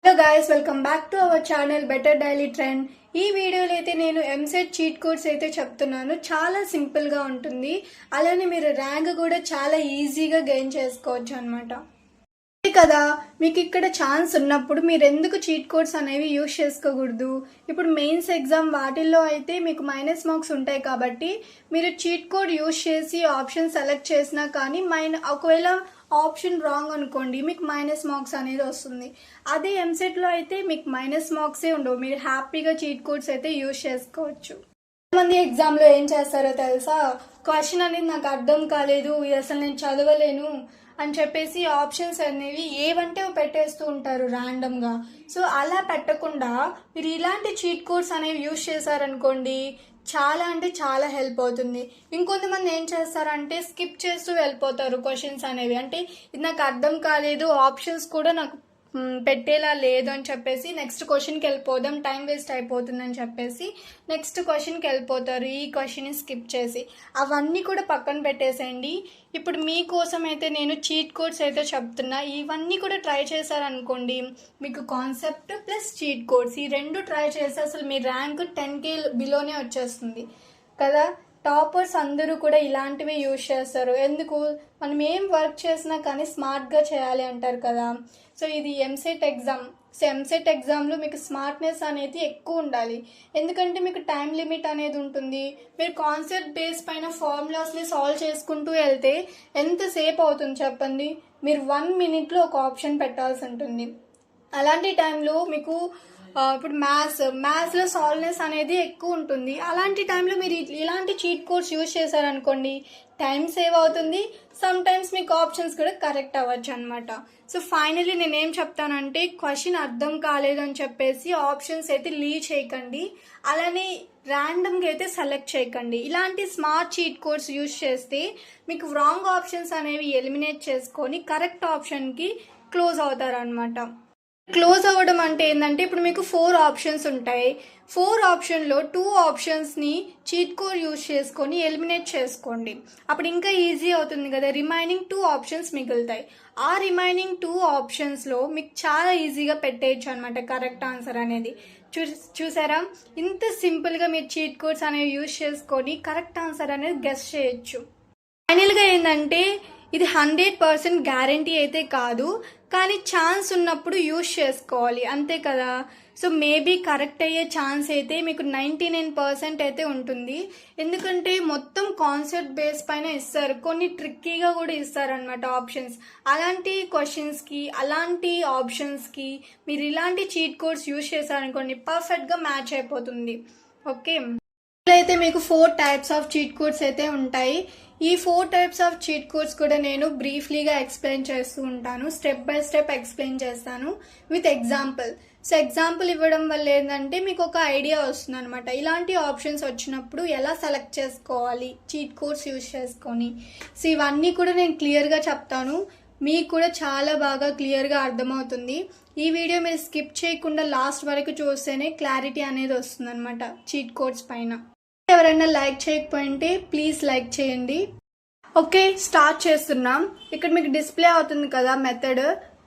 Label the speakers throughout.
Speaker 1: Hello guys, welcome back to our channel better daily trend. ఈ వీడియోలో అయితే నేను ఎంసెట్ చీట్ కోడ్స్ అయితే చెప్తున్నాను. చాలా సింపుల్ గా ఉంటుంది. అలానే మీరు ర్యాంక్ కూడా చాలా ఈజీగా గెయిన్ చేసుకోవచ్చు అనమాట. కదా, మీకు ఇక్కడ ఛాన్స్ ఉన్నప్పుడు మీరు ఎందుకు చీట్ కోడ్స్ అనేవి యూజ్ చేసుకోకూడదు? ఇప్పుడు మెయిన్స్ ఎగ్జామ్ వాటిల్లో అయితే మీకు మైనస్ మార్క్స్ ఉంటాయి కాబట్టి మీరు చీట్ కోడ్ యూజ్ చేసి ఆప్షన్ సెలెక్ట్ చేసినా కానీ ఒకవేళ ఆప్షన్ రాంగ్ అనుకోండి, మీకు మైనస్ మార్క్స్ అనేది వస్తుంది. అదే ఎంసెట్లో అయితే మీకు మైనస్ మార్క్సే ఉండవు. మీరు హ్యాపీగా చీట్ కోడ్స్ అయితే యూజ్ చేసుకోవచ్చు. మంది ఎగ్జామ్ లో ఏం చేస్తారో తెలుసా? క్వశ్చన్ అనేది నాకు అర్థం కాలేదు, ఇది అసలు నేను చదవలేను అని చెప్పేసి ఆప్షన్స్ అనేవి ఏవంటే పెట్టేస్తూ ఉంటారు ర్యాండమ్ గా. సో అలా పెట్టకుండా మీరు ఇలాంటి చీట్ కోడ్స్ అనేవి యూజ్ చేశారనుకోండి, చాలా అంటే చాలా హెల్ప్ అవుతుంది. ఇంకొంతమంది ఏం చేస్తారంటే స్కిప్ చేస్తూ వెళ్ళిపోతారు క్వశ్చన్స్ అనేవి. అంటే ఇది నాకు అర్థం కాలేదు, ఆప్షన్స్ కూడా నాకు పెట్టేలా లేదు అని చెప్పేసి నెక్స్ట్ క్వశ్చన్కి వెళ్ళిపోదాం, టైం వేస్ట్ అయిపోతుందని చెప్పేసి నెక్స్ట్ క్వశ్చన్కి వెళ్ళిపోతారు, ఈ క్వశ్చన్ని స్కిప్ చేసి. అవన్నీ కూడా పక్కన పెట్టేసేయండి. ఇప్పుడు మీకోసం అయితే నేను చీట్ కోడ్స్ అయితే చెప్తున్నా. ఇవన్నీ కూడా ట్రై చేశారనుకోండి, మీకు కాన్సెప్ట్ ప్లస్ చీట్ కోడ్స్ ఈ రెండు ట్రై చేస్తే అసలు మీ ర్యాంక్ 10K బిలోనే వచ్చేస్తుంది కదా. టాపర్స్ అందరూ కూడా ఇలాంటివి యూజ్ చేస్తారు. ఎందుకు? మనం ఏం వర్క్ చేసినా కానీ స్మార్ట్గా చేయాలి అంటారు కదా. సో ఇది ఎంసెట్ ఎగ్జామ్. సో ఎంసెట్ ఎగ్జామ్లో మీకు స్మార్ట్నెస్ అనేది ఎక్కువ ఉండాలి. ఎందుకంటే మీకు టైం లిమిట్ అనేది ఉంటుంది. మీరు కాన్సెప్ట్ బేస్ పైన ఫార్ములాస్ని సాల్వ్ చేసుకుంటూ వెళ్తే ఎంతసేపు అవుతుంది చెప్పండి? మీరు 1 minute ఒక ఆప్షన్ పెట్టాల్సి ఉంటుంది. అలాంటి టైంలో మీకు ఇప్పుడు మ్యాథ్స్లో సాల్వ్నెస్ అనేది ఎక్కువ ఉంటుంది. అలాంటి టైంలో మీరు ఇలాంటి చీట్ కోడ్స్ యూజ్ చేశారనుకోండి, టైం సేవ్ అవుతుంది. సమ్ టైమ్స్ మీకు ఆప్షన్స్ కూడా కరెక్ట్ అవ్వచ్చు అనమాట. సో ఫైనలీ నేనేం చెప్తానంటే, క్వశ్చన్ అర్థం కాలేదు అని చెప్పేసి ఆప్షన్స్ అయితే లీవ్ చేయకండి. అలానే ర్యాండమ్గా అయితే సెలెక్ట్ చేయకండి. ఇలాంటి స్మార్ట్ చీట్ కోడ్స్ యూజ్ చేస్తే మీకు రాంగ్ ఆప్షన్స్ అనేవి ఎలిమినేట్ చేసుకొని కరెక్ట్ ఆప్షన్కి క్లోజ్ అవుతారు అనమాట. క్లోజ్ అవ్వడం అంటే ఏంటంటే, ఇప్పుడు మీకు 4 ఆప్షన్స్ ఉంటాయి. 4 ఆప్షన్లో 2 ఆప్షన్స్ని చీట్ కోడ్ యూజ్ చేసుకొని ఎలిమినేట్ చేసుకోండి. అప్పుడు ఇంకా ఈజీ అవుతుంది కదా. రిమైనింగ్ 2 ఆప్షన్స్ మిగులుతాయి. ఆ రిమైనింగ్ 2 ఆప్షన్స్లో మీకు చాలా ఈజీగా పెట్టేయచ్చు అనమాట కరెక్ట్ ఆన్సర్ అనేది. చూసారా? ఇంత సింపుల్గా మీరు చీట్ కోడ్స్ అనేవి యూజ్ చేసుకొని కరెక్ట్ ఆన్సర్ అనేది గెస్ చేయొచ్చు. ఫైనల్గా ఏంటంటే, ఇది 100% గ్యారంటీ అయితే కాదు, కానీ ఛాన్స్ ఉన్నప్పుడు యూజ్ చేసుకోవాలి, అంతే కదా. సో మేబీ కరెక్ట్ అయ్యే ఛాన్స్ అయితే మీకు 99% అయితే ఉంటుంది. ఎందుకంటే మొత్తం కాన్సెప్ట్ బేస్ పైన ఇస్తారు, కొన్ని ట్రిక్కీగా కూడా ఇస్తారనమాట ఆప్షన్స్. అలాంటి క్వశ్చన్స్కి అలాంటి ఆప్షన్స్కి మీరు ఇలాంటి చీట్ కోడ్స్ యూజ్ చేశారనుకోండి, పర్ఫెక్ట్గా మ్యాచ్ అయిపోతుంది. ఓకే, అయితే మీకు 4 types ఆఫ్ చీట్ కోడ్స్ అయితే ఉంటాయి. ఈ 4 types ఆఫ్ చీట్ కోడ్స్ కూడా నేను బ్రీఫ్లీగా ఎక్స్ప్లెయిన్ చేస్తూ ఉంటాను. స్టెప్ బై స్టెప్ ఎక్స్ప్లెయిన్ చేస్తాను విత్ ఎగ్జాంపుల్. సో ఎగ్జాంపుల్ ఇవ్వడం వల్ల ఏంటంటే మీకు ఒక ఐడియా వస్తుంది అనమాట. ఇలాంటి ఆప్షన్స్ వచ్చినప్పుడు ఎలా సెలెక్ట్ చేసుకోవాలి చీట్ కోడ్స్ యూజ్ చేసుకొని. సో ఇవన్నీ కూడా నేను క్లియర్గా చెప్తాను, మీకు కూడా చాలా బాగా క్లియర్గా అర్థమవుతుంది. ఈ వీడియో మీరు స్కిప్ చేయకుండా లాస్ట్ వరకు చూస్తేనే క్లారిటీ అనేది వస్తుంది అనమాట చీట్ కోడ్స్ పైన. ఎవరైనా లైక్ చేయకపోయింటే ప్లీజ్ లైక్ చేయండి. ఓకే, స్టార్ట్ చేస్తున్నాం. ఇక్కడ మీకు డిస్ప్లే అవుతుంది కదా method.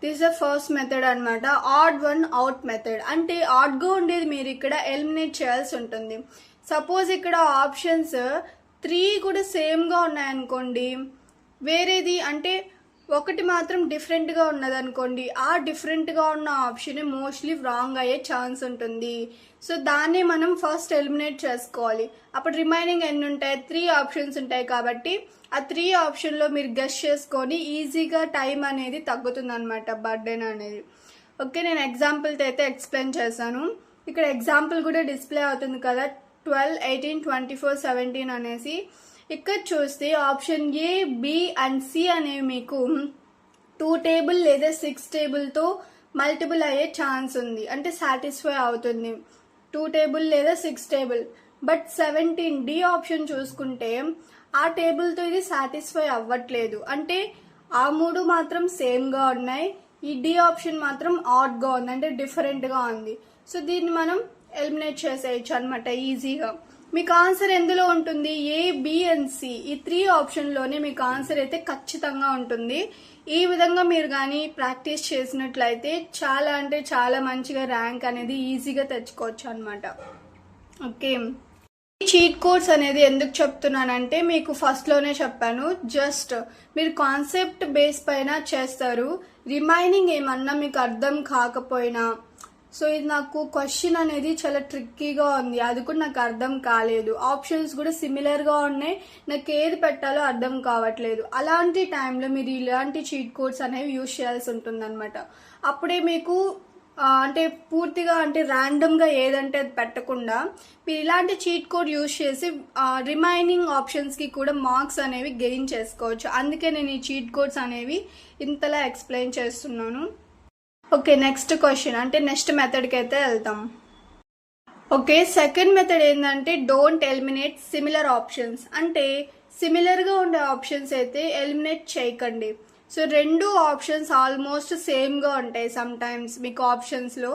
Speaker 1: This the first method అనమాట, ఆడ్ వన్ అవుట్ మెథడ్. అంటే ఆడ్గా ఉండేది మీరు ఇక్కడ ఎలిమినేట్ చేయాల్సి ఉంటుంది. సపోజ్ ఇక్కడ ఆప్షన్స్ 3 కూడా సేమ్గా ఉన్నాయనుకోండి, వేరేది అంటే ఒకటి మాత్రం డిఫరెంట్గా ఉన్నదనుకోండి, ఆ డిఫరెంట్గా ఉన్న ఆప్షన్ మోస్ట్లీ రాంగ్ అయ్యే ఛాన్స్ ఉంటుంది. సో దాన్ని మనం ఫస్ట్ ఎలిమినేట్ చేసుకోవాలి. అప్పుడు రిమైనింగ్ ఎన్ని ఉంటాయి? 3 ఆప్షన్స్ ఉంటాయి కాబట్టి ఆ 3 ఆప్షన్లో మీరు గెస్ చేసుకొని ఈజీగా టైం అనేది తగ్గుతుంది అనమాట, బర్డెన్ అనేది. ఓకే, నేను ఎగ్జాంపుల్తో అయితే ఎక్స్ప్లెయిన్ చేశాను. ఇక్కడ ఎగ్జాంపుల్ కూడా డిస్ప్లే అవుతుంది కదా, 12, 18, 24, 17 అనేసి. ఇక్కడ చూస్తే option A, B and C అనేవి మీకు 2 టేబుల్ లేదా 6 టేబుల్తో మల్టిపుల్ అయ్యే ఛాన్స్ ఉంది, అంటే సాటిస్ఫై అవుతుంది 2 టేబుల్ లేదా 6 టేబుల్. బట్ 17 డి ఆప్షన్ చూసుకుంటే ఆ టేబుల్తో ఇది సాటిస్ఫై అవ్వట్లేదు, అంటే ఆ 3 మాత్రం సేమ్గా ఉన్నాయి, ఈ డి ఆప్షన్ మాత్రం ఆడ్గా ఉంది, అంటే డిఫరెంట్గా ఉంది. సో దీన్ని మనం ఎలిమినేట్ చేసేయచ్చు అనమాట ఈజీగా. మీకు ఆన్సర్ ఎందులో ఉంటుంది? ఏ, బి అండ్ సి, ఈ 3 ఆప్షన్లోనే మీకు ఆన్సర్ అయితే ఖచ్చితంగా ఉంటుంది. ఈ విధంగా మీరు కానీ ప్రాక్టీస్ చేసినట్లయితే చాలా అంటే చాలా మంచిగా ర్యాంక్ అనేది ఈజీగా తెచ్చుకోవచ్చు అనమాట. ఓకే, చీట్ కోడ్స్ అనేది ఎందుకు చెప్తున్నానంటే మీకు ఫస్ట్లోనే చెప్పాను, జస్ట్ మీరు కాన్సెప్ట్ బేస్ పైన చేస్తారు. రిమైనింగ్ ఏమన్నా మీకు అర్థం కాకపోయినా, సో ఇది నాకు క్వశ్చన్ అనేది చాలా ట్రిక్కీగా ఉంది, అది కూడా నాకు అర్థం కాలేదు, ఆప్షన్స్ కూడా సిమిలర్గా ఉన్నాయి, నాకు ఏది పెట్టాలో అర్థం కావట్లేదు, అలాంటి టైంలో మీరు ఇలాంటి చీట్ కోడ్స్ అనేవి యూజ్ చేయాల్సి ఉంటుంది అనమాట. అప్పుడే మీకు అంటే పూర్తిగా అంటే ర్యాండమ్గా ఏదంటే అది పెట్టకుండా మీరు ఇలాంటి చీట్ కోడ్ యూజ్ చేసి రిమైనింగ్ ఆప్షన్స్కి కూడా మార్క్స్ అనేవి గెయిన్ చేసుకోవచ్చు. అందుకే నేను ఈ చీట్ కోడ్స్ అనేవి ఇంతలా ఎక్స్ప్లెయిన్ చేస్తున్నాను. ఓకే, నెక్స్ట్ క్వశ్చన్ అంటే నెక్స్ట్ మెథడ్కి అయితే వెళ్తాం. ఓకే, సెకండ్ మెథడ్ ఏంటంటే డోంట్ ఎలిమినేట్ సిమిలర్ ఆప్షన్స్. అంటే సిమిలర్గా ఉండే ఆప్షన్స్ అయితే ఎలిమినేట్ చేయకండి. సో 2 ఆప్షన్స్ ఆల్మోస్ట్ సేమ్గా ఉంటాయి సమ్ టైమ్స్ మీకు ఆప్షన్స్లో.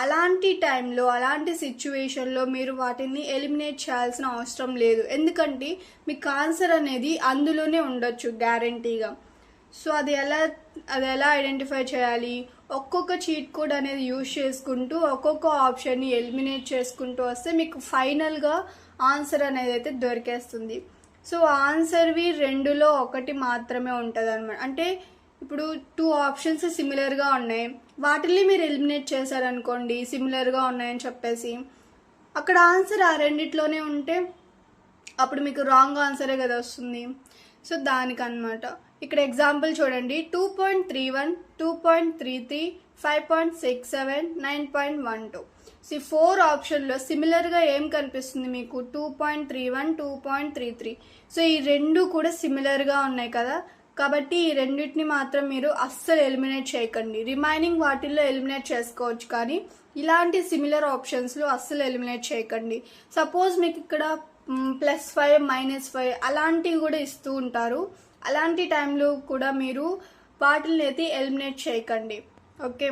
Speaker 1: అలాంటి టైంలో అలాంటి సిచ్యువేషన్లో మీరు వాటిని ఎలిమినేట్ చేయాల్సిన అవసరం లేదు, ఎందుకంటే మీకు ఆన్సర్ అనేది అందులోనే ఉండొచ్చు గ్యారంటీగా. సో అది ఎలా ఐడెంటిఫై చేయాలి? ఒక్కొక్క చీట్ కోడ్ అనేది యూజ్ చేసుకుంటూ ఒక్కొక్క ఆప్షన్ని ఎలిమినేట్ చేసుకుంటూ వస్తే మీకు ఫైనల్గా ఆన్సర్ అనేది అయితే దొరికేస్తుంది. సో ఆన్సర్వి 2లో 1 మాత్రమే ఉంటుంది అనమాట. అంటే ఇప్పుడు 2 ఆప్షన్స్ సిమిలర్గా ఉన్నాయి, వాటిని మీరు ఎలిమినేట్ చేశారనుకోండి సిమిలర్గా ఉన్నాయని చెప్పేసి, అక్కడ ఆన్సర్ ఆ రెండిట్లోనే ఉంటే అప్పుడు మీకు రాంగ్ ఆన్సరే కదా వస్తుంది. సో దానికన్నమాట. ఇక్కడ ఎగ్జాంపుల్ చూడండి, 2.31, 2.33, 5.67, 9.12. సో 4 ఆప్షన్లో సిమిలర్గా ఏం కనిపిస్తుంది మీకు? 2.31, 2.33. సో ఈ 2 కూడా సిమిలర్గా ఉన్నాయి కదా, కాబట్టి ఈ రెండింటిని మాత్రం మీరు అస్సలు ఎలిమినేట్ చేయకండి. రిమైనింగ్ వాటిల్లో ఎలిమినేట్ చేసుకోవచ్చు, కానీ ఇలాంటి సిమిలర్ ఆప్షన్స్లో అస్సలు ఎలిమినేట్ చేయకండి. సపోజ్ మీకు ఇక్కడ +5, -5 అలాంటివి కూడా ఇస్తూ ఉంటారు, అలాంటి టైంలో కూడా మీరు వాటిని అయితే ఎలిమినేట్ చేయకండి. ఓకే,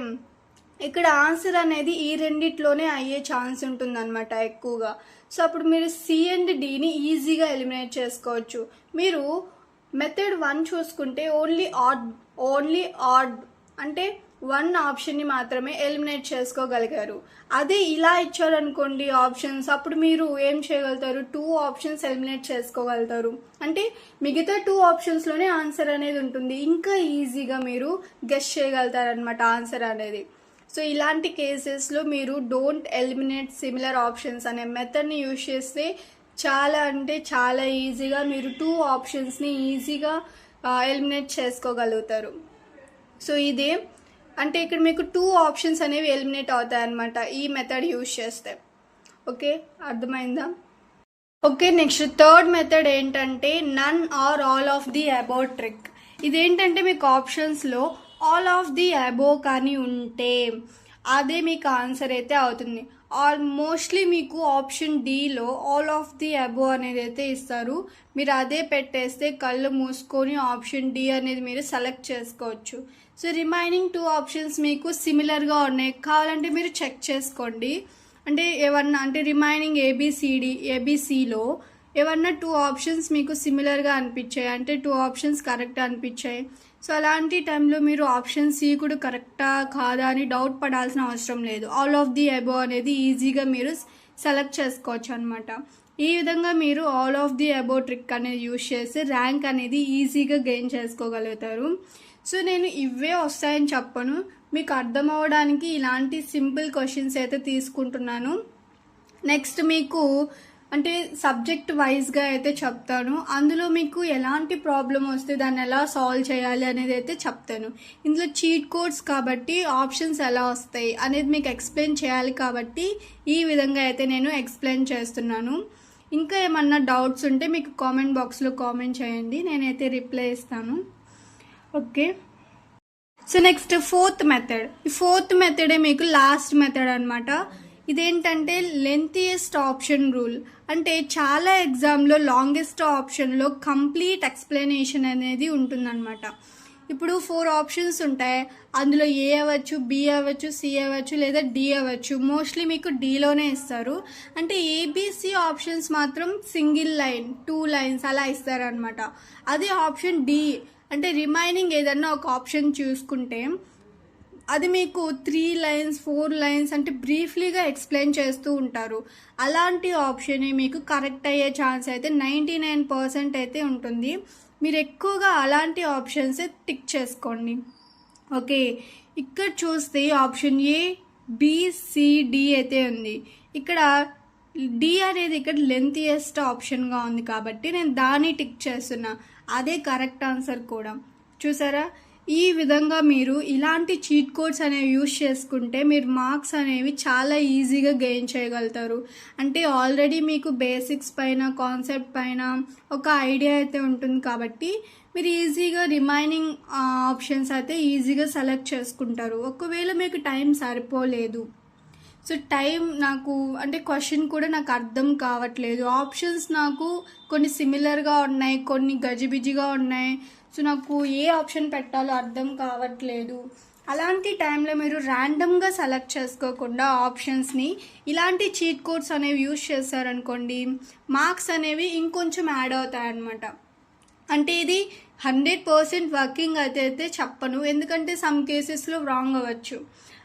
Speaker 1: ఇక్కడ ఆన్సర్ అనేది ఈ రెండిట్లోనే అయ్యే ఛాన్స్ ఉంటుందన్నమాట ఎక్కువగా. సో అప్పుడు మీరు సి అండ్ డిని ఈజీగా ఎలిమినేట్ చేసుకోవచ్చు. మీరు మెథడ్ 1 చూసుకుంటే ఓన్లీ ఆడ్ అంటే 1 ఆప్షన్ని మాత్రమే ఎలిమినేట్ చేసుకోగలిగారు. అదే ఇలా ఇచ్చారనుకోండి ఆప్షన్స్, అప్పుడు మీరు ఏం చేయగలుగుతారు? 2 ఆప్షన్స్ ఎలిమినేట్ చేసుకోగలుగుతారు. అంటే మిగతా 2 ఆప్షన్స్లోనే ఆన్సర్ అనేది ఉంటుంది, ఇంకా ఈజీగా మీరు గెస్ చేయగలుగుతారనమాట ఆన్సర్ అనేది. సో ఇలాంటి కేసెస్లో మీరు డోంట్ ఎలిమినేట్ సిమిలర్ ఆప్షన్స్ అనే మెథడ్ని యూజ్ చేస్తే చాలా అంటే చాలా ఈజీగా మీరు 2 ఆప్షన్స్ని ఈజీగా ఎలిమినేట్ చేసుకోగలుగుతారు. సో ఇదే అంటే ఇక్కడ మీకు 2 ఆప్షన్స్ అనేవి ఎలిమినేట్ అవుతాయి అన్నమాట ఈ మెథడ్ యూజ్ చేస్తే. ఓకే, అర్థమైందా? ఓకే, నెక్స్ట్ థర్డ్ మెథడ్ ఏంటంటే none or all of the above trick. ఇదేంటంటే మీకు ఆప్షన్స్లో ఆల్ ఆఫ్ ది అబోవ్ కానీ ఉంటే అదే మీకు ఆన్సర్ అయితే అవుతుంది. మోస్ట్లీ మీకు ఆప్షన్ డిలో ఆల్ ఆఫ్ ది అబోవ్ అనేది అయితే ఇస్తారు, మీరు అదే పెట్టేస్తే కళ్ళు మూసుకొని ఆప్షన్ డి అనేది మీరు సెలెక్ట్ చేసుకోవచ్చు. సో రిమైనింగ్ 2 ఆప్షన్స్ మీకు సిమిలర్గా ఉన్నాయి, కావాలంటే మీరు చెక్ చేసుకోండి. అంటే ఏమన్నా అంటే రిమైనింగ్ ఏబిసిలో ఏమన్నా 2 ఆప్షన్స్ మీకు సిమిలర్గా అనిపించాయి, అంటే 2 ఆప్షన్స్ కరెక్ట్ అనిపించాయి. సో అలాంటి టైంలో మీరు ఆప్షన్ సి కూడా కరెక్టా కాదా అని డౌట్ పడాల్సిన అవసరం లేదు, ఆల్ ఆఫ్ ది అబోవ్ అనేది ఈజీగా మీరు సెలెక్ట్ చేసుకోవచ్చు అనమాట. ఈ విధంగా మీరు all of the above trick అనేది యూజ్ చేసి ర్యాంక్ అనేది ఈజీగా గెయిన్ చేసుకోగలుగుతారు. సో నేను ఇవే వస్తాయని చెప్పను, మీకు అర్థం అవ్వడానికి ఇలాంటి సింపుల్ క్వశ్చన్స్ అయితే తీసుకుంటున్నాను. నెక్స్ట్ మీకు అంటే సబ్జెక్ట్ వైజ్గా అయితే చెప్తాను, అందులో మీకు ఎలాంటి ప్రాబ్లం వస్తే దాన్ని ఎలా సాల్వ్ చేయాలి అనేది అయితే చెప్తాను. ఇందులో చీట్ కోడ్స్ కాబట్టి ఆప్షన్స్ ఎలా వస్తాయి అనేది మీకు ఎక్స్ప్లెయిన్ చేయాలి, కాబట్టి ఈ విధంగా అయితే నేను ఎక్స్ప్లెయిన్ చేస్తున్నాను. ఇంకా ఏమన్నా డౌట్స్ ఉంటే మీకు కామెంట్ బాక్స్లో కామెంట్ చేయండి, నేనైతే రిప్లై ఇస్తాను. Okay, so next fourth method. ఈ ఫోర్త్ మెథడే మీకు లాస్ట్ మెథడ్ అనమాట. ఇదేంటంటే లెంతియెస్ట్ ఆప్షన్ రూల్. అంటే చాలా ఎగ్జామ్లో లాంగెస్ట్ ఆప్షన్లో కంప్లీట్ ఎక్స్ప్లెనేషన్ అనేది ఉంటుందన్నమాట. ఇప్పుడు 4 ఆప్షన్స్ ఉంటాయి. అందులో ఏ అవ్వచ్చు, బి అవ్వచ్చు, సి అవ్వచ్చు, లేదా డి అవ్వచ్చు. మోస్ట్లీ మీకు డీలోనే ఇస్తారు. అంటే ఏబిసి ఆప్షన్స్ మాత్రం సింగిల్ లైన్, 2 లైన్స్ అలా ఇస్తారనమాట. అదే ఆప్షన్ డి అంటే రిమైనింగ్ ఏదన్నా ఒక ఆప్షన్ చూసుకుంటే అది మీకు 3 లైన్స్, 4 లైన్స్ అంటే బ్రీఫ్లీగా ఎక్స్ప్లెయిన్ చేస్తూ ఉంటారు. అలాంటి ఆప్షన్ మీకు కరెక్ట్ అయ్యే ఛాన్స్ అయితే 99% అయితే ఉంటుంది. మీరు ఎక్కువగా అలాంటి ఆప్షన్స్ టిక్ చేసుకోండి. ఓకే, ఇక్కడ చూస్తే option A, B, C, D అయితే ఉంది. ఇక్కడ డి అనేది ఇక్కడ లెంతియెస్ట్ ఆప్షన్గా ఉంది కాబట్టి నేను దాన్ని టిక్ చేస్తున్నా. అదే కరెక్ట్ ఆన్సర్ కూడా. చూసారా, ఈ విధంగా మీరు ఇలాంటి చీట్ కోడ్స్ అనేవి యూజ్ చేసుకుంటే మీరు మార్క్స్ అనేవి చాలా ఈజీగా గెయిన్ చేయగలుగుతారు. అంటే ఆల్రెడీ మీకు బేసిక్స్ పైన, కాన్సెప్ట్ పైన ఒక ఐడియా అయితే ఉంటుంది కాబట్టి మీరు ఈజీగా రిమైనింగ్ ఆప్షన్స్ అయితే ఈజీగా సెలెక్ట్ చేసుకుంటారు. ఒకవేళ మీకు టైం సరిపోలేదు, సో టైం నాకు అంటే క్వశ్చన్ కూడా నాకు అర్థం కావట్లేదు, ఆప్షన్స్ నాకు కొన్ని సిమిలర్గా ఉన్నాయి, కొన్ని గజిబిజిగా ఉన్నాయి, సో నాకు ఏ ఆప్షన్ పెట్టాలో అర్థం కావట్లేదు, అలాంటి టైంలో మీరు ర్యాండమ్గా సెలెక్ట్ చేసుకోకుండా ఆప్షన్స్ని ఇలాంటి చీట్ కోడ్స్ అనేవి యూజ్ చేశారనుకోండి, మార్క్స్ అనేవి ఇంకొంచెం యాడ్ అవుతాయన్నమాట. అంటే ఇది 100% వర్కింగ్ అయితే చెప్పను, ఎందుకంటే సమ్ కేసెస్లో రాంగ్ అవ్వచ్చు.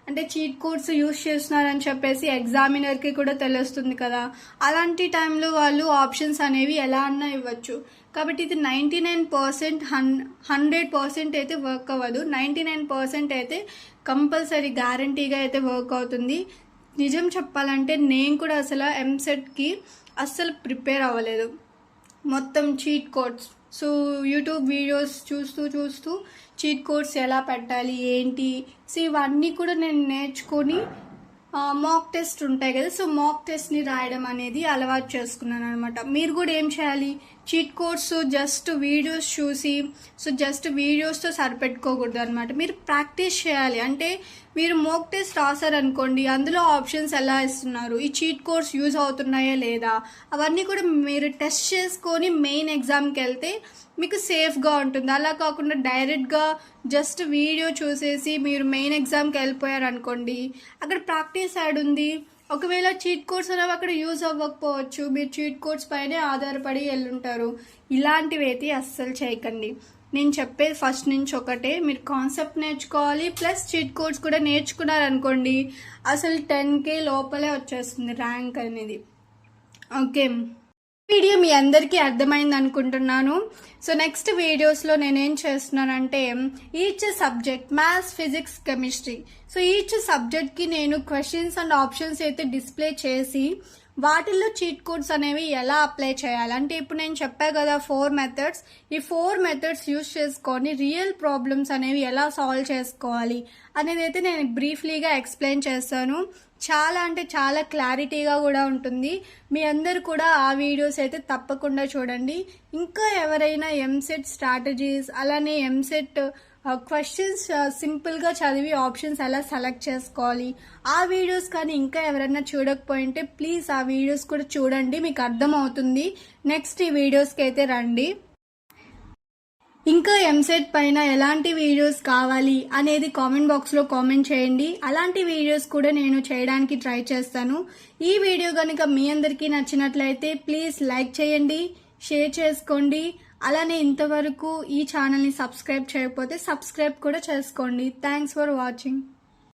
Speaker 1: అంటే చీట్ కోడ్స్ యూజ్ చేస్తున్నారని చెప్పేసి ఎగ్జామినర్కి కూడా తెలుస్తుంది కదా, అలాంటి టైంలో వాళ్ళు ఆప్షన్స్ అనేవి ఎలా అన్నా ఇవ్వచ్చు. కాబట్టి ఇది 99% 100% అయితే వర్క్ అవ్వదు, 99% అయితే కంపల్సరీ గ్యారంటీగా అయితే వర్క్ అవుతుంది. నిజం చెప్పాలంటే నేను కూడా అసలు ఎంసెట్కి అస్సలు ప్రిపేర్ అవ్వలేదు, మొత్తం cheat codes. So YouTube videos చూస్తూ చీట్ కోడ్స్ ఎలా పెట్టాలి ఏంటి, సో ఇవన్నీ కూడా నేను నేర్చుకొని మాక్ టెస్ట్ ఉంటాయి కదా, సో మాక్ టెస్ట్ని రాయడం అనేది అలవాటు చేసుకున్నాను అనమాట. మీరు కూడా ఏం చేయాలి, చీట్ కోడ్స్ జస్ట్ వీడియోస్ చూసి జస్ట్ వీడియోస్తో సరిపెట్టుకోకూడదు అనమాట. మీరు ప్రాక్టీస్ చేయాలి. అంటే మీరు మాక్ టెస్ట్ రాశారనుకోండి, అందులో ఆప్షన్స్ ఎలా ఇస్తున్నారు, ఈ చీట్ కోడ్స్ యూజ్ అవుతున్నాయా లేదా, అవన్నీ కూడా మీరు టెస్ట్ చేసుకొని మెయిన్ ఎగ్జామ్కి వెళ్తే మీకు సేఫ్గా ఉంటుంది. అలా కాకుండా డైరెక్ట్గా జస్ట్ వీడియో చూసేసి మీరు మెయిన్ ఎగ్జామ్కి వెళ్ళిపోయారనుకోండి, అక్కడ ప్రాక్టీస్ యాడ్ ఉంది, ఒకవేళ చీట్ కోడ్స్ అనేవి అక్కడ యూజ్ అవ్వకపోవచ్చు, మీరు చీట్ కోడ్స్ పైనే ఆధారపడి వెళ్ళుంటారు. ఇలాంటివి అయితే అస్సలు చేయకండి. నేను చెప్పేది ఫస్ట్ నుంచి ఒకటే, మీరు కాన్సెప్ట్ నేర్చుకోవాలి, ప్లస్ చీట్ కోడ్స్ కూడా నేర్చుకున్నారనుకోండి, అసలు 10K లోపలే వచ్చేస్తుంది ర్యాంక్ అనేది. ఓకే, వీడియో మీ అందరికీ అర్థమైంది అనుకుంటున్నాను. సో నెక్స్ట్ వీడియోస్లో నేనేం చేస్తున్నానంటే each subject maths, physics, chemistry, so each సబ్జెక్ట్కి నేను క్వశ్చన్స్ అండ్ ఆప్షన్స్ అయితే డిస్ప్లే చేసి వాటిల్లో చీట్ కోడ్స్ అనేవి ఎలా అప్లై చేయాలి, అంటే ఇప్పుడు నేను చెప్పా కదా 4 మెథడ్స్, ఈ 4 మెథడ్స్ యూజ్ చేసుకొని రియల్ ప్రాబ్లమ్స్ అనేవి ఎలా సాల్వ్ చేసుకోవాలి అనేది అయితే నేను బ్రీఫ్లీగా ఎక్స్ప్లెయిన్ చేస్తాను. చాలా అంటే చాలా క్లారిటీగా కూడా ఉంటుంది. మీ అందరు కూడా ఆ వీడియోస్ అయితే తప్పకుండా చూడండి. ఇంకా ఎవరైనా ఎంసెట్ స్ట్రాటజీస్, అలానే ఎంసెట్ క్వశ్చన్స్ సింపుల్గా చదివి ఆప్షన్స్ ఎలా సెలెక్ట్ చేసుకోవాలి, ఆ వీడియోస్ కానీ ఇంకా ఎవరైనా చూడకపోయింటే ప్లీజ్ ఆ వీడియోస్ కూడా చూడండి, మీకు అర్థమవుతుంది. నెక్స్ట్ ఈ వీడియోస్కి అయితే రండి. ఇంకా ఎంసెట్ పైన ఎలాంటి వీడియోస్ కావాలి అనేది కామెంట్ బాక్స్లో కామెంట్ చేయండి. అలాంటి వీడియోస్ కూడా నేను చేయడానికి ట్రై చేస్తాను. ఈ వీడియో కనుక మీ అందరికీ నచ్చినట్లయితే ప్లీజ్ లైక్ చేయండి, షేర్ చేసుకోండి. అలానే ఇంతవరకు ఈ ఛానల్ని సబ్స్క్రైబ్ చేయకపోతే సబ్స్క్రైబ్ కూడా చేసుకోండి. Thanks for watching.